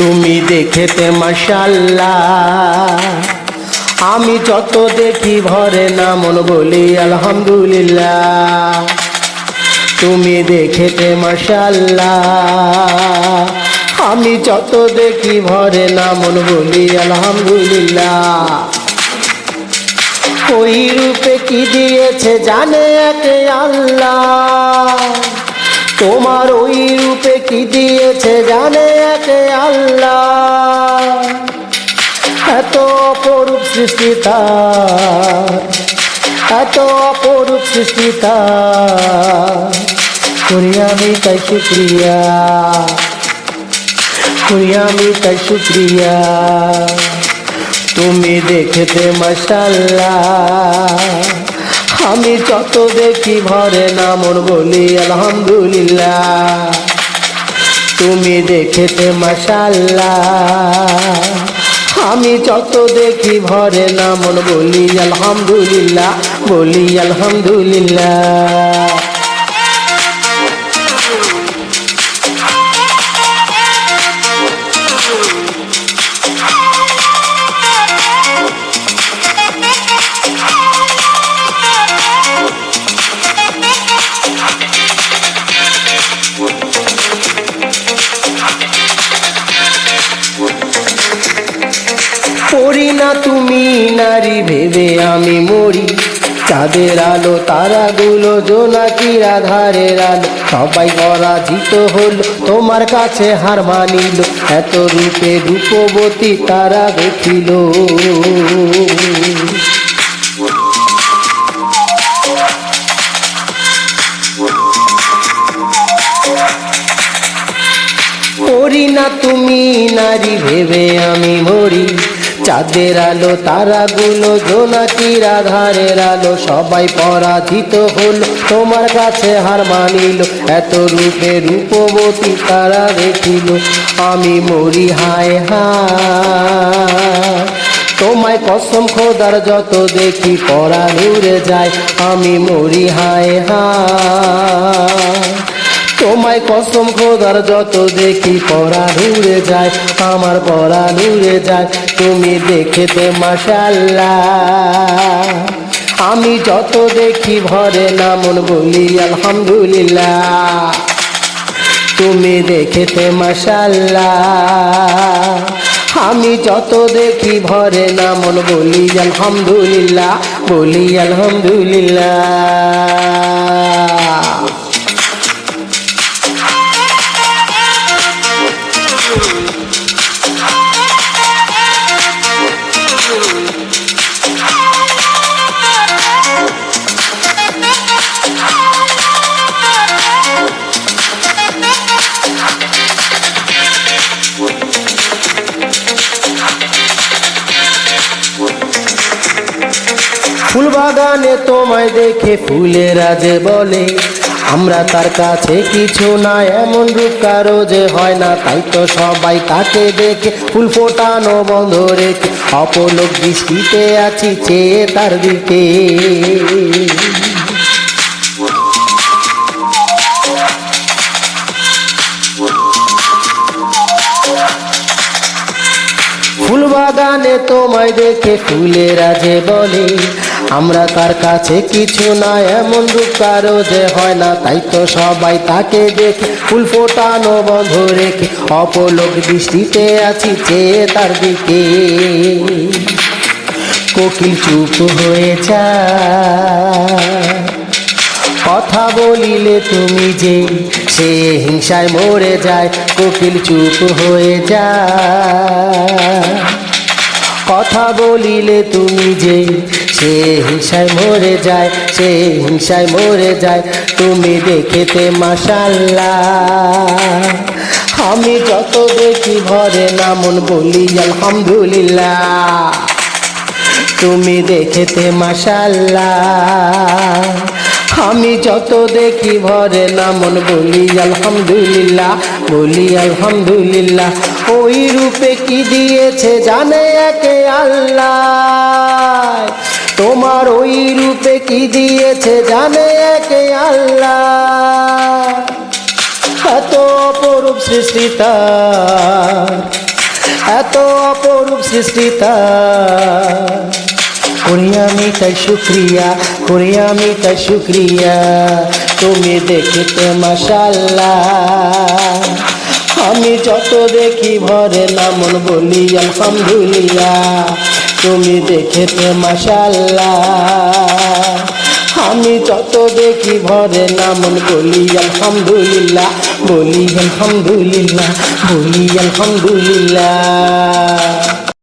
তুমি দেখেতে মাশাআল্লাহ, আমি যত দেখি ভরে না মন বলি আলহামদুলিল্লাহ। তুমি দেখেতে মাশাআল্লাহ, আমি যত দেখি ভরে না মন বলি আলহামদুলিল্লাহ। ওই রূপে কি দিয়েছে জানে একে আল্লাহ, তোমার ওই রূপে কি দিয়েছে জানে একে আল্লাহ। এত অপরূপ সৃষ্টি তার, এত অপরূপ সৃষ্টি তার, করি আমি তাই শুকরিয়া, করি আমি তাই শুকরিয়া। তুমি দেখেতে মাশাআল্লাহ, আমি যত দেখি ভরে না মন বলি আলহামদুলিল্লাহ। তুমি দেখেতে মাশাআল্লাহ, আমি যত দেখি ভরে না মন বলি আলহামদুলিল্লাহ, বলি আলহামদুলিল্লাহ। পড়ি না তুমি নারী ভেবে আমি মরি, চাঁদের আলো তারাগুলো জোনাকির আধারের আলো, সবাই পরাজিত হলো তোমার কাছে হার মানিল। এত রূপে রূপবতী তারা দেখিল, পড়ি না তুমি নারী ভেবে আমি মরি, চাঁদের আলো তারাগুলো জোনাকির আধারের আলো, সবাই পরাজিত হলো তোমার কাছে হার মানিল। এত রূপে রূপবতী তারা দেখিল, আমি মরি হায় হায়। তোমায় কসম খোদার যত দেখি পরাণ উড়ে যায়, আমি মরি হায় হায়। তোমায় কসম খোদার যত দেখি পরাণ উড়ে যায়, আমার পরাণ উড়ে যায়। তুমি দেখেতে মাশাআল্লাহ, আমি যত দেখি ভরে না মন বলি আলহামদুলিল্লাহ। তুমি দেখেতে মাশাআল্লাহ, আমি যত দেখি ভরে না মন বলি আলহামদুলিল্লাহ, বলি আলহামদুলিল্লাহ। ফুল বাগানে তোমায় দেখে ফুলেরা যে বলে, আমরা তার কাছে কিছু না, এমন রূপ কারো যে হয় না। তাই তো সবাই তাকে দেখে ফুল ফোটানো বন্ধ রেখে অপলক দৃষ্টিতে আছি চেয়ে তার দিকে। ফুল বাগানে তোমায় দেখে ফুলেরা যে বলে, আমরা তার কাছে কিছু না, এমন রূপ কারো যে হয় না। তাই তো সবাই তাকে দেখে ফুল ফোটানো বন্ধ রেখে অপলক দৃষ্টিতে আছি চেয়ে তার দিকে। কোকিল চুপ হয়ে যায়, কথা বলিলে তুমি যে সে হিংসায় মরে যায়। কোকিল চুপ হয়ে যায়, কথা বলিলে তুমি যে সে হিংসায় মরে যায়, সে হিংসায় মরে যায়। তুমি দেখেতে মাশাআল্লাহ, আমি যত দেখি ভরে না মন বলি আলহামদুলিল্লাহ। তুমি দেখেতে মাশাআল্লাহ, আমি যত দেখি ভরে না মন বলি আলহামদুলিল্লাহ, বলি আলহামদুলিল্লাহ। ওই রূপে কি দিয়েছে জানে একে আল্লাহ, তোমার ওই রূপে কি দিয়েছে জানে একে আল্লাহ। এত অপরূপ সৃষ্টি তার, এত অপরূপ সৃষ্টি তার, করি আমি তাই শুক্রিয়া, করি আমি তাই শুক্রিয়া। তুমি দেখতে মাশাআল্লাহ, আমি যত দেখি ভরে না মন বলি আলহামদুলিল্লাহ। তুমি দেখতে মাশাআল্লাহ, আমি যত দেখি ভরে না মন বলি আলহামদুলিল্লাহ, বলি আলহামদুলিল্লাহ, বলি আলহামদুলিল্লাহ।